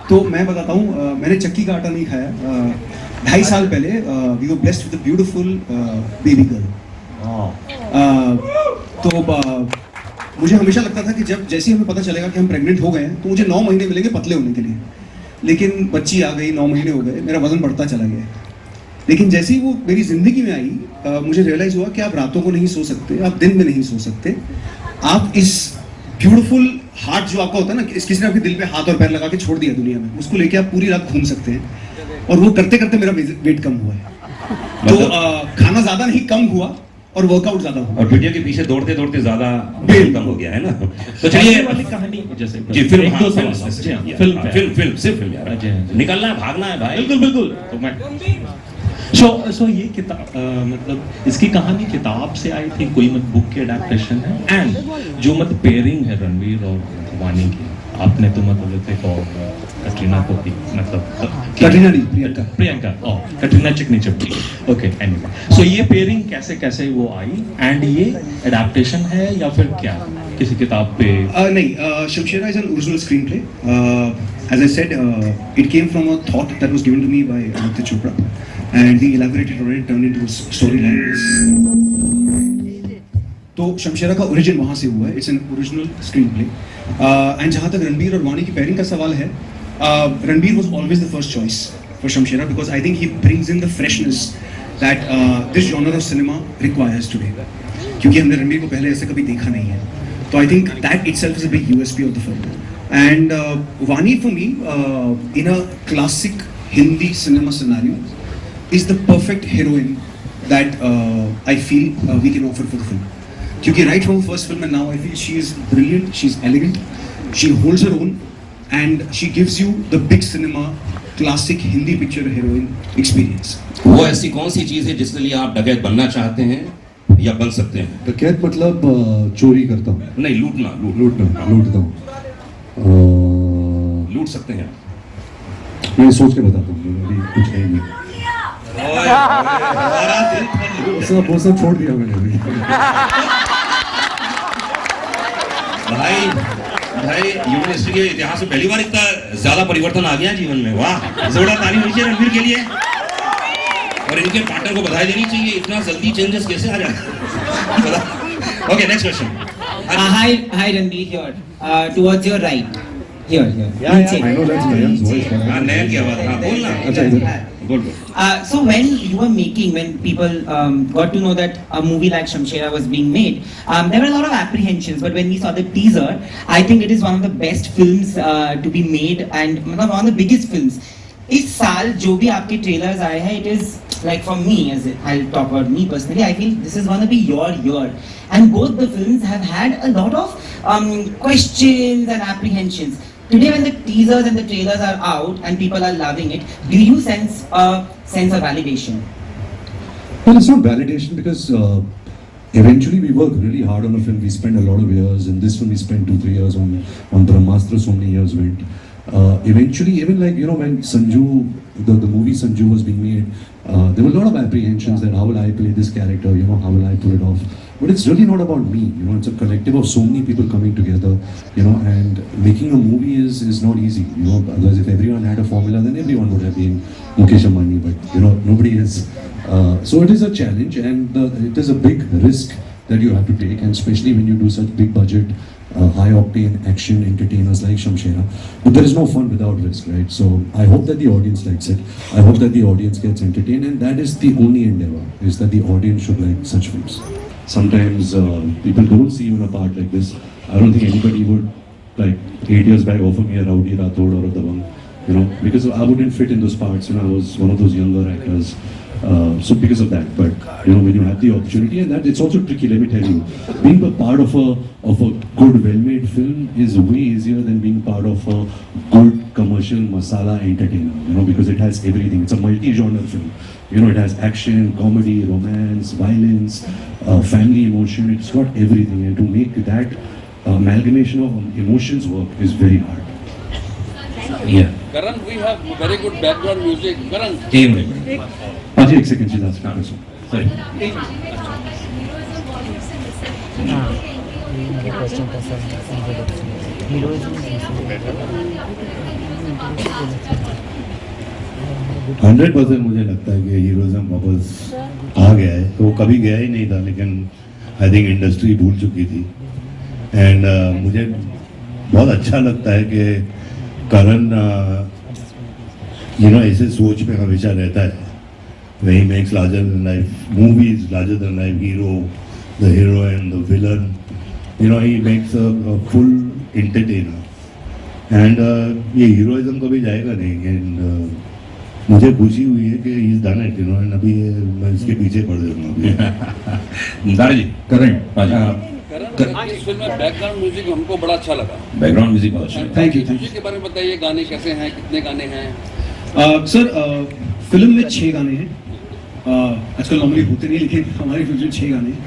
तो मैं बताता हूँ, मैंने चक्की का आटा नहीं खाया। 2.5 साल पहले we were blessed with a beautiful baby girl. तो मुझे हमेशा लगता था कि जैसे ही हमें पता चलेगा कि हम प्रेग्नेंट हो गए हैं तो मुझे 9 महीने मिलेंगे पतले होने के लिए। लेकिन बच्ची आ गई, 9 महीने हो गए, मेरा वजन बढ़ता चला गया। लेकिन जैसे ही वो मेरी ज़िंदगी में आई, मुझे रियलाइज़ हुआ कि आप रातों को नहीं सो सकते, आप दिन में नहीं सो सकते। आप इस ब्यूटीफुल हार्ट जो आपका होता है ना, किसी ने आपके दिल पे हाथ और पैर लगा के छोड़ दिया दुनिया में, उसको लेके आप पूरी रात घूम सकते हैं। और वो करते करते मेरा वेट कम हुआ है। तो खाना ज़्यादा नहीं, कम हुआ और वर्कआउट ज्यादा हुआ। और वीडियो के पीछे दौड़ते दौड़ते ज्यादा वेट कम हो गया है ना। तो चलिए वाली कहानी जैसे जी, फिल्म फिल्म सिर्फ फिल्म यार, निकलना है, भागना है भाई। बिल्कुल बिल्कुल। तो मैं सो ये किताब मतलब इसकी कहानी किताब से आई थी, कोई मत बुक की अडेप्टेशन है? एंड जो मत पेयरिंग है रणवीर और वानी की, आपने तो मतलब थे और कटरीना को भी मतलब कटरीना नहीं, प्रियंका कटरीना चिकनी चपटी। ओके, एनीवे सो ये पेयरिंग कैसे कैसे वो आई एंड ये अडेप्टेशन है या फिर क्या किसी किताब पे? नहीं, Shamshera is an original screen play. As I said, it came from a thought that was given to me by Aditya Chopra, and he elaborated on it, turned into a storyline. तो शमशेरा का ओरिजिन वहाँ से हुआ है. It's an original screen play. And जहाँ तक रणबीर और वानी की पेयरिंग का सवाल है, Ranbir was always the first choice for Shamshera because I think he brings in the freshness that this genre of cinema requires today. क्योंकि हमने रणबीर को पहले ऐसे कभी देखा नहीं है. तो I think that itself is a big USP of the film. And Vaani for me, in a classic Hindi cinema scenario, is the perfect heroine that I feel we can offer for the film. Because right from the first film and now I feel she is brilliant, she's elegant, she holds her own, and she gives you the big cinema classic Hindi picture heroine experience. वो ऐसी कौन सी चीज़ है जिसके लिए आप डकैत बनना चाहते हैं या बन सकते हैं? डकैत मतलब चोरी करता हूँ? नहीं, लूटता हूँ. लूट सकते हैं? मैं सोच के बताता हूँ, अभी कुछ है नहीं. वो सब छोड़ दिया मैंने अभी. भाई ह्यूमन हिस्ट्री के इतिहास में पहली बार इतना ज्यादा परिवर्तन आ गया जीवन में. वाह, जोरदार ताली होनी चाहिए रणबीर के लिए. और इनके पार्टनर को बधाई देनी चाहिए, इतना जल्दी चेंजेस कैसे आ जाए. Okay, next question. Hi Ranbir here. Towards your right. Here. Yeah, I know that's Nayan's voice. नयन की आवाज. हाँ, बोलना. अच्छा, बोल. So when you were making, when people got to know that a movie like Shamshera was being made, there were a lot of apprehensions. But when we saw the teaser, I think it is one of the best films to be made and one of the biggest films. इस साल जो भी आपके trailers आए हैं, it is like for me, as I'll talk about me personally, I feel this is going to be your year. And both the films have had a lot of questions and apprehensions. Today when the teasers and the trailers are out and people are loving it, do you sense a sense of validation? Well, it's not validation because eventually we work really hard on a film. We spend a lot of years. In this film we spent 2-3 years on Brahmastra. So many years went. Eventually, even like, you know, when Sanju, the movie Sanju was being made, there were a lot of apprehensions that how will I play this character, you know, how will I pull it off. But it's really not about me, you know, it's a collective of so many people coming together, you know, and making a movie is not easy, you know. Otherwise, if everyone had a formula, then everyone would have been Mukesh Ambani, but, you know, nobody is. So it is a challenge, and it is a big risk that you have to take, and especially when you do such big budget, high octane action entertainers like Shamshera. But there is no fun without risk, right? So I hope that the audience likes it. I hope that the audience gets entertained, and that is the only endeavor, is that the audience should like such films. Sometimes people don't see you in a part like this. I don't think anybody would, like 8 years back, offer me a Rowdy Rathod or a Dabang, you know, because I wouldn't fit in those parts. You know, I was one of those younger actors. So because of that, but you know, when you have the opportunity, and that it's also tricky. Let me tell you, being a part of a good, well-made film is way easier than being part of a good commercial masala entertainer. You know, because it has everything. It's a multi-genre film. You know, it has action, comedy, romance, violence, family emotion. It's got everything, and to make that amalgamation of emotions work is very hard. Yeah. Karan, we have very good background music. Karan. Ajay, एक second, she's asking. Sorry. Question था sir Sanjay Dutt heroism 100% मुझे लगता है कि heroism वापस आ गया है. तो वो कभी गया ही नहीं था, लेकिन आई थिंक इंडस्ट्री भूल चुकी थी. एंड मुझे बहुत अच्छा लगता है कि करण ऐसे सोच पे हमेशा रहता है. He makes larger than life movies, larger than life hero, the heroine, the villain. He makes a full entertainer. And ये heroism कभी जाएगा नहीं. And मुझे खुशी हुई है कि he's done it, and अभी मैं इसके पीछे पड़ जाऊंगा. दारा जी, करण करण इस फिल्म में बैकग्राउंड म्यूजिक हमको बड़ा अच्छा लगा. बैकग्राउंड म्यूजिक बहुत अच्छा है. Thank you. म्यूजिक के बारे में बताइए, गाने कैसे हैं, कितने गाने हैं? सर फिल्म में 6 गाने हैं. आजकल नॉर्मली होते नहीं, लेकिन हमारी फिल्म में 6 गाने हैं.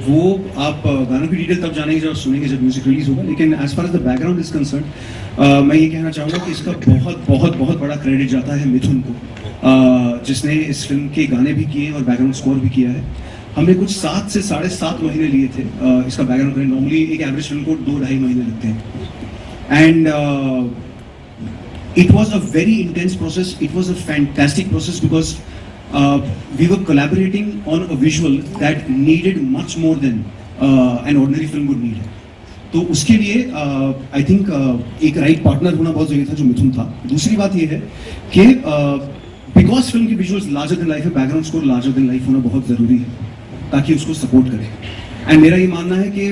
वो आप गानों की डिटेल तब जानेंगे जब सुनेंगे, जब म्यूजिक रिलीज होगा. लेकिन as far as the background is concerned, मैं ये कहना चाहूँगा कि इसका बहुत बहुत बहुत बड़ा क्रेडिट जाता है मिथुन को, जिसने इस फिल्म के गाने भी किए और बैकग्राउंड स्कोर भी किया है. हमने कुछ 7 से 7.5 महीने लिए थे इसका बैकग्राउंड करने. नॉर्मली एक एवरेज फिल्म को 2-2.5 महीने लगते हैं. And it was a very intense process. It was a fantastic process because we were collaborating on a visual that needed much more than an ordinary film would need. तो उसके लिए I think एक right partner होना बहुत जरूरी था, जो मिथुन था. दूसरी बात ये है कि बिकॉज फिल्म की विजुअल्स लार्जर देन लाइफ है, background score larger than life होना बहुत जरूरी है ताकि उसको सपोर्ट करे. एंड मेरा ये मानना है कि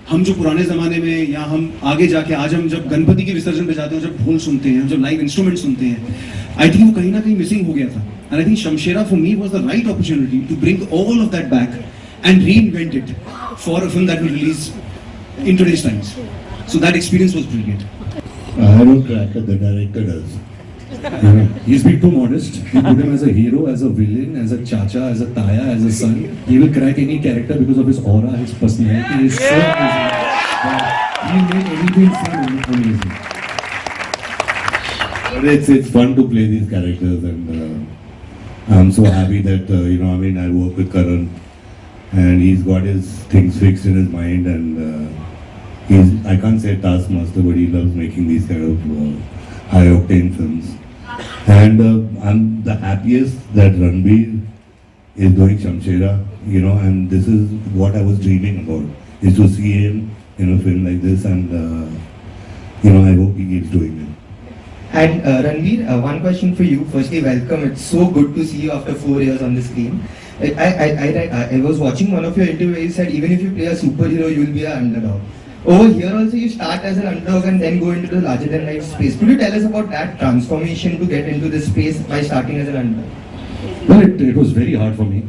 हम जो पुराने ज़माने में या हम आगे जाके आज हम जब गणपति के विसर्जन पे जाते हैं, जब ढोल सुनते हैं, जब लाइव इंस्ट्रूमेंट सुनते हैं, आई थिंक वो कहीं ना कहीं मिसिंग हो गया था. And I think Shamshera for me was the right opportunity to bring all of that back and reinvent it for a film that will release in today's times. So that experience was brilliant. I don't crack it, the director does. He's being too modest. You put him as a hero, as a villain, as a chacha, as a taya, as a son. He will crack any character because of his aura, his personality. He is so amazing. He'll make anything seem amazing. But it's fun to play these characters, and I'm so happy that I work with Karan, and he's got his things fixed in his mind, and I can't say taskmaster, but he loves making these kind of high octane films. And I'm the happiest that Ranbir is doing Shamshera, and this is what I was dreaming about, is to see him in a film like this, and I hope he keeps doing it. And Ranbir, one question for you. Firstly, welcome. It's so good to see you after 4 years on the screen. I was watching one of your interviews. You said even if you play a superhero, you will be an underdog. Over here also, you start as an underdog and then go into the larger than life space. Could you tell us about that transformation to get into this space by starting as an underdog? Well, it was very hard for me.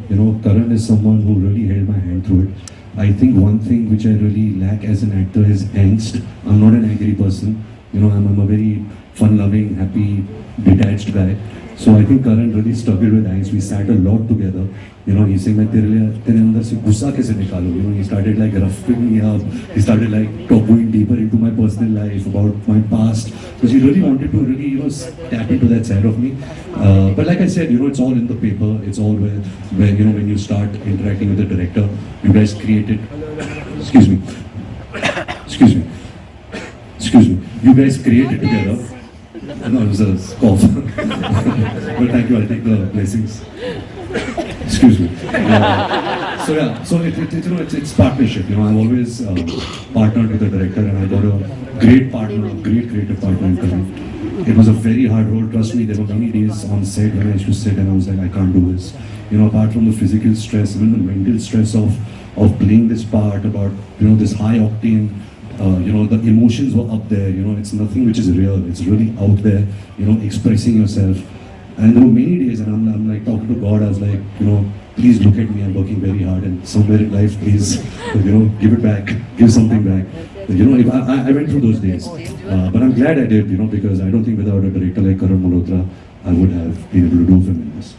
Karan is someone who really held my hand through it. I think one thing which I really lack as an actor is angst. I'm not an angry person. I'm a very fun-loving, happy, detached guy. So I think Karan really struggled with angst. We sat a lot together. He said, "मैं तेरे अंदर से गुस्सा कैसे निकालूं?" He started like roughing me up. He started like going deeper into my personal life, about my past. So he really wanted to really, tap into that side of me. But like I said, it's all in the paper. It's all where when you start interacting with the director, you guys created. Excuse me. You guys created together. No, it was a cough. Well, thank you. I'll take the blessings. Excuse me. So it's partnership. I've always partnered with the director, and I got a great partner, a great creative partner in Karan. It was a very hard role. Trust me, there were many days on set when I used to sit and I was like, I can't do this. Apart from the physical stress, even the mental stress of playing this part, about this high octane. The emotions were up there. It's nothing which is real. It's really out there. Expressing yourself. And there were many days, and I'm like talking to God. I was like, please look at me. I'm working very hard, and somewhere in life, please, give it back, give something back. If I went through those days, but I'm glad I did. Because I don't think without a director like Karan Malhotra, I would have been able to do film in this.